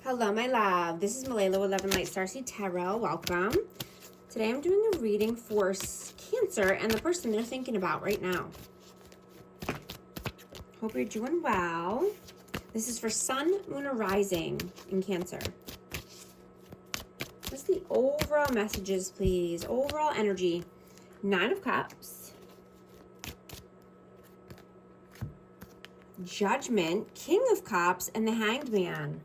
Hello, my love. This is Malayla with 11 Light Starseed Tarot. Welcome. Today I'm doing a reading for Cancer and the person they're thinking about right now. Hope you're doing well. This is for Sun, Moon, or Rising in Cancer. What's the overall messages, please? Overall energy. 9 of Cups. Judgment, King of Cups, and the Hanged Man.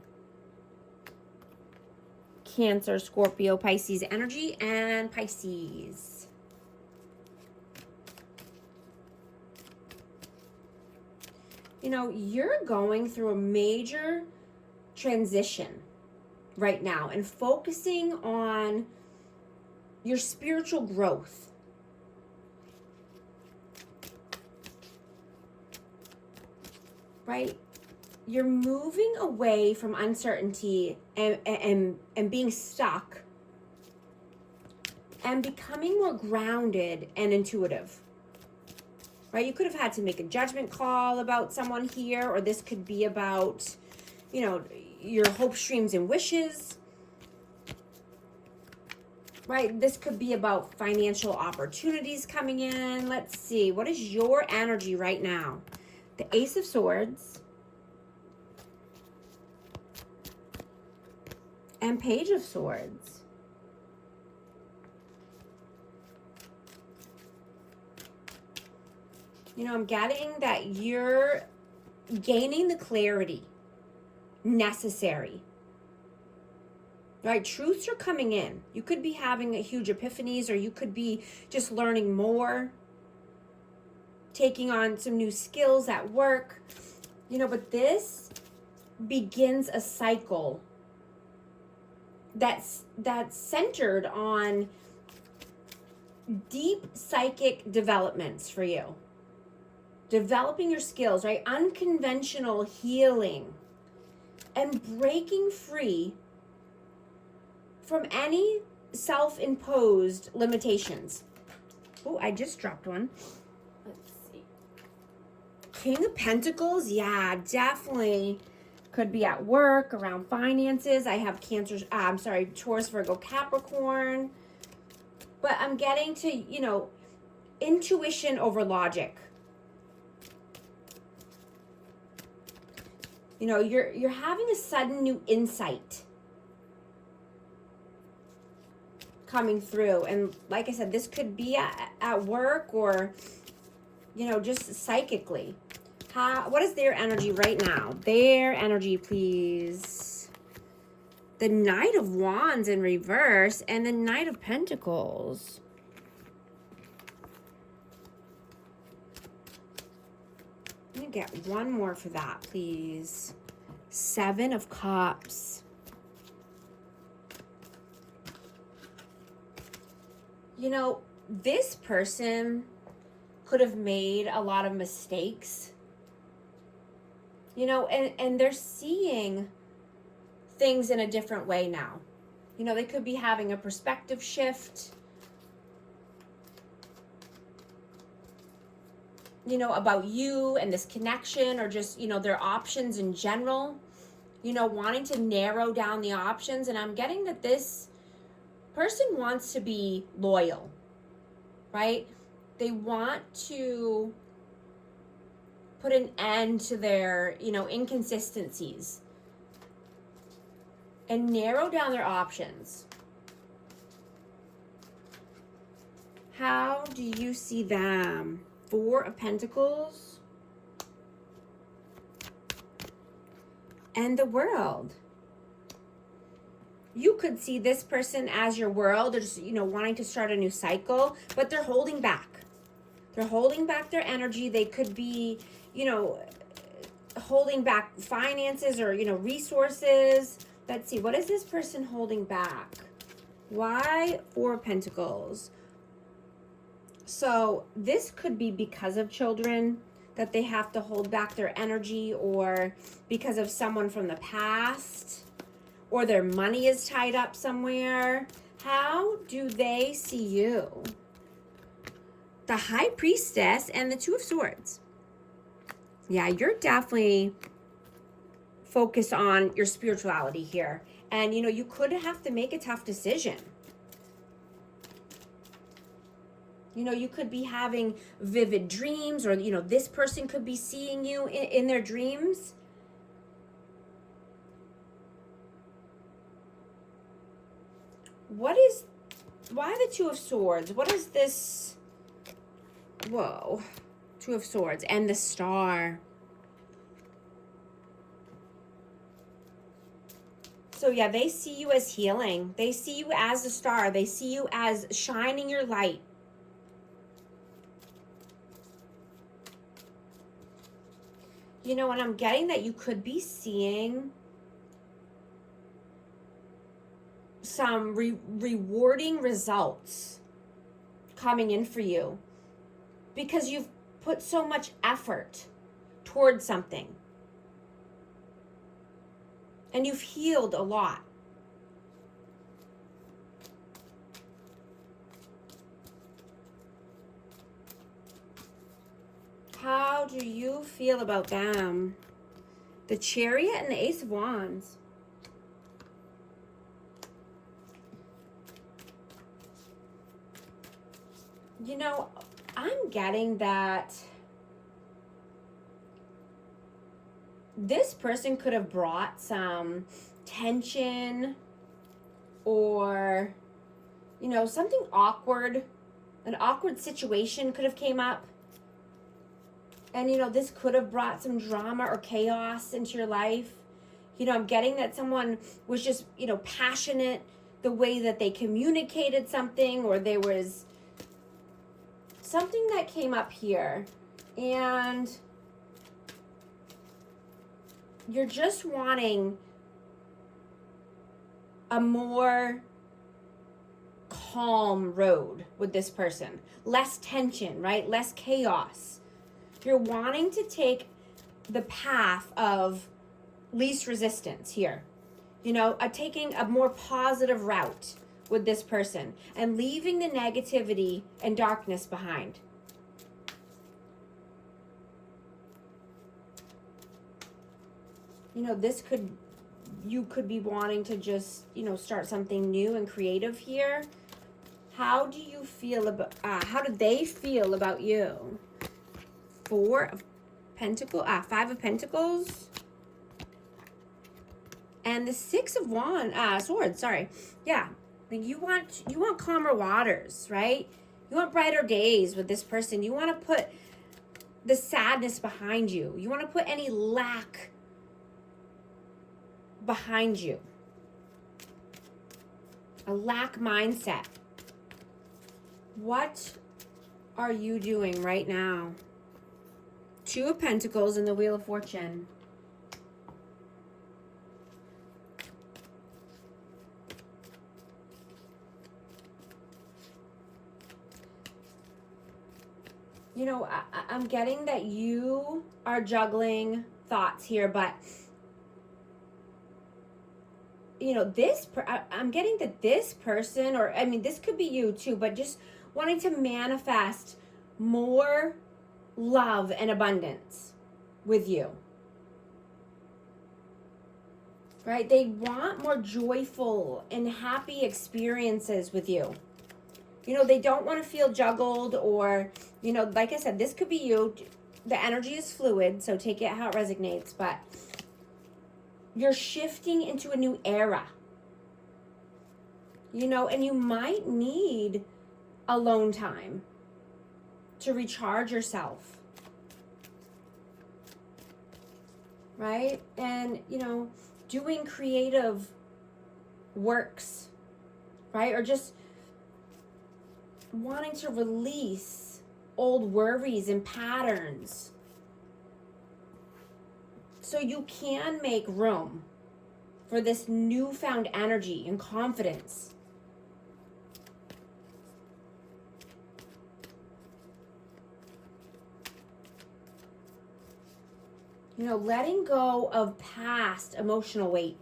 Cancer, Scorpio, Pisces energy, and Pisces. You know, you're going through a major transition right now and focusing on your spiritual growth. Right? You're moving away from uncertainty and being stuck and becoming more grounded and intuitive. Right? You could have had to make a judgment call about someone here, or this could be about, you know, your hopes, dreams, and wishes. Right? This could be about financial opportunities coming in. Let's see. What is your energy right now? The Ace of Swords. And Page of Swords. You know, I'm getting that you're gaining the clarity necessary. Right? Truths are coming in. You could be having a huge epiphanies, or you could be just learning more, taking on some new skills at work. You know, but this begins a cycle that's centered on deep psychic developments for you. Developing your skills, right? Unconventional healing and breaking free from any self-imposed limitations. Oh, I just dropped one. Let's see. King of Pentacles, yeah, definitely. Could be at work, around finances. I have Taurus, Virgo, Capricorn. But I'm getting to, you know, intuition over logic. You know, you're having a sudden new insight coming through. And like I said, this could be at work, or, you know, just psychically. What is their energy right now? Their energy, please. The Knight of Wands in reverse and the Knight of Pentacles. I'm going to get one more for that, please. 7 of Cups. You know, this person could have made a lot of mistakes. You know, and they're seeing things in a different way now. You know, they could be having a perspective shift, you know, about you and this connection, or just, you know, their options in general, you know, wanting to narrow down the options. And I'm getting that this person wants to be loyal, right? They want to put an end to their, you know, inconsistencies and narrow down their options. How do you see them? 4 of Pentacles and the World. You could see this person as your world, or just, you know, wanting to start a new cycle, but they're holding back. They're holding back their energy. They could be, you know, holding back finances or, you know, resources. Let's see, what is this person holding back? Why 4 of Pentacles? So this could be because of children, that they have to hold back their energy, or because of someone from the past, or their money is tied up somewhere. How do they see you? The High Priestess and the 2 of Swords. Yeah, you're definitely focus on your spirituality here. And, you know, you could have to make a tough decision. You know, you could be having vivid dreams, or, you know, this person could be seeing you in their dreams. Why the Two of Swords? What is this? Whoa. Two of Swords and the Star. So yeah, they see you as healing. They see you as a star. They see you as shining your light. You know, and I'm getting that you could be seeing some rewarding results coming in for you because you've put so much effort towards something. And you've healed a lot. How do you feel about them? The Chariot and the Ace of Wands. You know, I'm getting that this person could have brought some tension or, you know, something awkward. An awkward situation could have came up. And, you know, this could have brought some drama or chaos into your life. You know, I'm getting that someone was just, you know, passionate the way that they communicated something, or there was something that came up here. And you're just wanting a more calm road with this person. Less tension, right? Less chaos. You're wanting to take the path of least resistance here. You know, taking a more positive route with this person and leaving the negativity and darkness behind. You know, you could be wanting to just, you know, start something new and creative here. How do you feel about, how do they feel about you? Five of Pentacles. And the Six of Swords, sorry. Yeah, like you want calmer waters, right? You want brighter days with this person. You want to put the sadness behind you. You want to put any lack behind you. A lack mindset. What are you doing right now? Two of Pentacles and the Wheel of Fortune. You know, I'm getting that you are juggling thoughts here, but you know, I'm getting that this person, or I mean, this could be you too, but just wanting to manifest more love and abundance with you. Right? They want more joyful and happy experiences with you. You know, they don't want to feel juggled, or, you know, like I said, this could be you. The energy is fluid, so take it how it resonates, but you're shifting into a new era. You know, and you might need alone time to recharge yourself. Right? And, you know, doing creative works, right? Or just wanting to release old worries and patterns so you can make room for this newfound energy and confidence. You know, letting go of past emotional weight.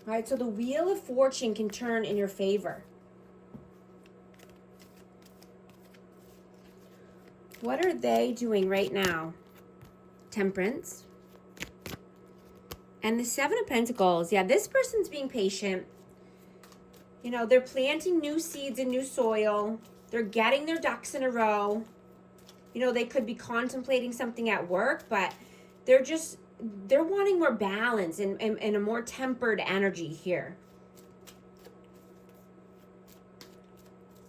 Right? So the Wheel of Fortune can turn in your favor. What are they doing right now? Temperance. And the Seven of Pentacles. Yeah, this person's being patient. You know, they're planting new seeds in new soil. They're getting their ducks in a row. You know, they could be contemplating something at work, but they're wanting more balance and a more tempered energy here.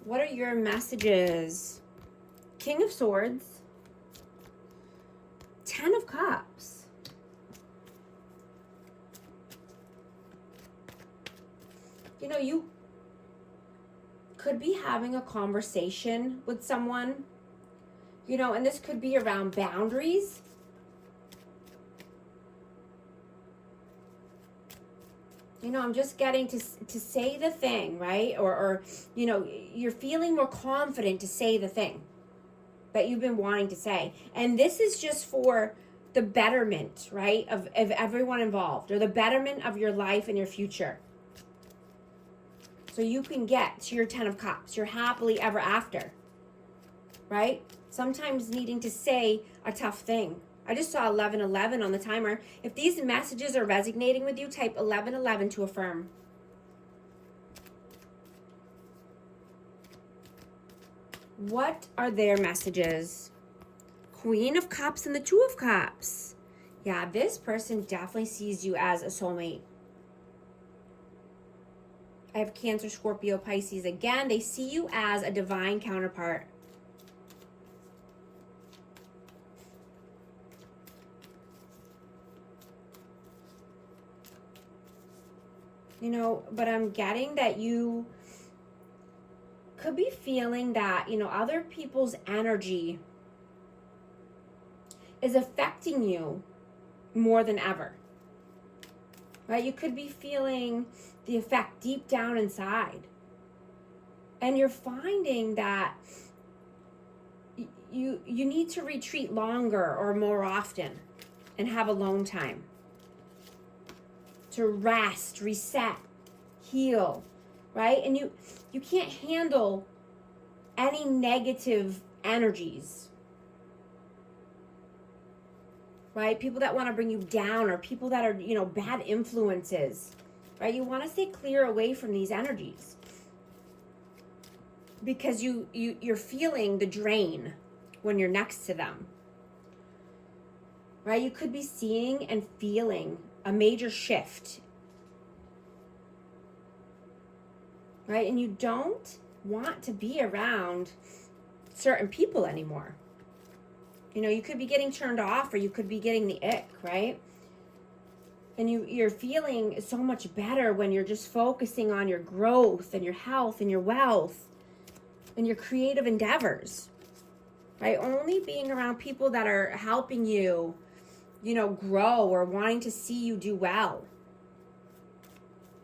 What are your messages? King of Swords. 10 of Cups. You know, you could be having a conversation with someone, you know, and this could be around boundaries. You know, I'm just getting to say the thing, right? Or, you know, you're feeling more confident to say the thing that you've been wanting to say. And this is just for the betterment, right, of everyone involved, or the betterment of your life and your future. So you can get to your 10 of Cups, your happily ever after, right? Sometimes needing to say a tough thing. I just saw 1111 on the timer. If these messages are resonating with you, type 1111 to affirm. What are their messages? Queen of Cups and the Two of Cups. Yeah, this person definitely sees you as a soulmate. I have Cancer, Scorpio, Pisces. Again, they see you as a divine counterpart. You know, but I'm getting that you could be feeling that, you know, other people's energy is affecting you more than ever. Right? You could be feeling the effect deep down inside. And you're finding that you need to retreat longer or more often and have alone time. To rest, reset, heal, right? And you can't handle any negative energies, right? People that want to bring you down, or people that are, you know, bad influences, right? You want to stay clear away from these energies because you're feeling the drain when you're next to them, right? You could be seeing and feeling a major shift, right? And you don't want to be around certain people anymore. You know, you could be getting turned off, or you could be getting the ick, right? And you're feeling so much better when you're just focusing on your growth and your health and your wealth and your creative endeavors, right? Only being around people that are helping you, you know, grow or wanting to see you do well.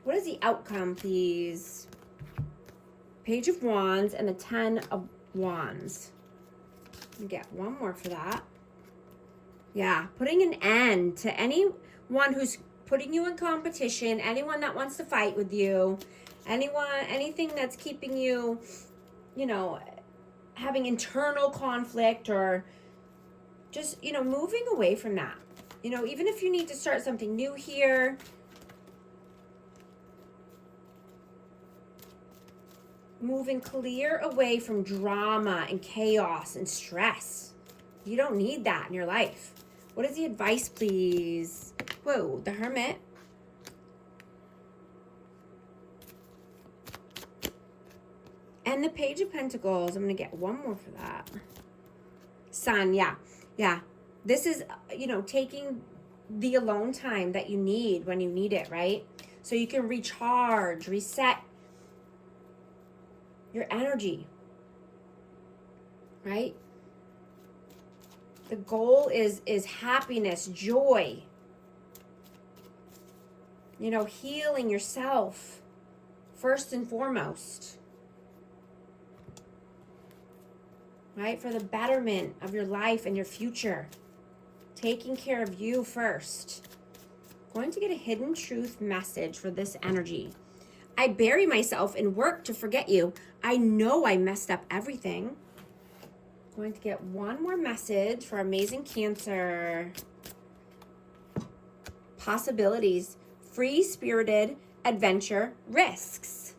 What is the outcome, please? Page of Wands and the 10 of Wands. Get one more for that. Yeah, putting an end to anyone who's putting you in competition, anyone that wants to fight with you, anything that's keeping you, you know, having internal conflict, or just, you know, moving away from that. You know, even if you need to start something new here, moving clear away from drama and chaos and stress. You don't need that in your life. What is the advice, please? Whoa, the Hermit. And the Page of Pentacles. I'm going to get one more for that. Sun, yeah. This is, you know, taking the alone time that you need when you need it, right? So you can recharge, reset your energy, right? The goal is happiness, joy, you know, healing yourself first and foremost, right? For the betterment of your life and your future. Taking care of you first. Going to get a hidden truth message for this energy. I bury myself in work to forget you. I know I messed up everything. Going to get one more message for amazing Cancer. Possibilities, free-spirited adventure, risks.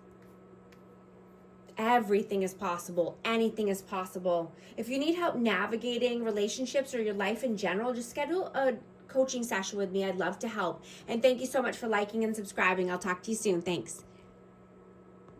Everything is possible. Anything is possible. If you need help navigating relationships or your life in general, just schedule a coaching session with me. I'd love to help. And thank you so much for liking and subscribing. I'll talk to you soon. Thanks.